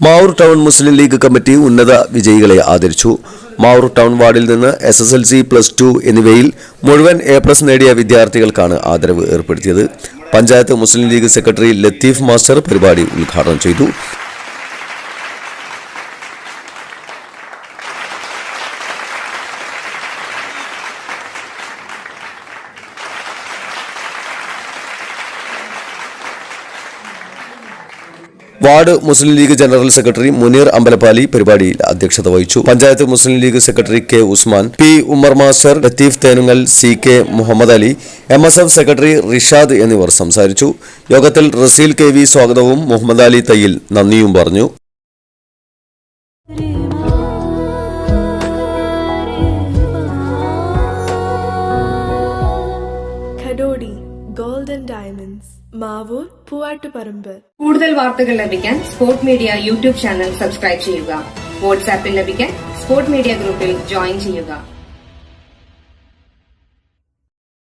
Mavoor town മുസ്ലിം league committee ഉന്നത വിജയികളെ ആദരിച്ചു. മാവൂർ ടൗൺ വാർഡിൽ നിന്ന് SSLC +2 എന്നിവയിൽ മുഴുവൻ A+ നേടിയ വിദ്യാർത്ഥികൾക്കാണ് ആദരവ് ഏർപ്പെടുത്തിയത്. പഞ്ചായത്ത് മുസ്ലിം ലീഗ് സെക്രട്ടറി ലത്തീഫ് മാസ്റ്റർ പരിപാടി ഉദ്ഘാടനം ചെയ്തു. Ward Muslim League general secretary Muneer Ambalappali പരിപാടിയിൽ അധ്യക്ഷത വഹിച്ചു. Panchayat Muslim League secretary K. Usman, P. Umar master, Latheef Thenungal, CK. Muhammad Ali, MSF secretary Rishad എന്നിവർ സംസാരിച്ചു. യോഗത്തിൽ റസീൽ KV സ്വാഗതവും മുഹമ്മദ് അലി തയ്യിൽ നന്ദിയും പറഞ്ഞു. Golden diamonds, Mavoor, Poovattuparamba. കൂടുതൽ വാർത്തകൾ ലഭിക്കാൻ sport media YouTube channel subscribe ചെയ്യുക. വാട്സാപ്പിൽ ലഭിക്കാൻ സ്പോർട് മീഡിയ ഗ്രൂപ്പിൽ ജോയിൻ ചെയ്യുക.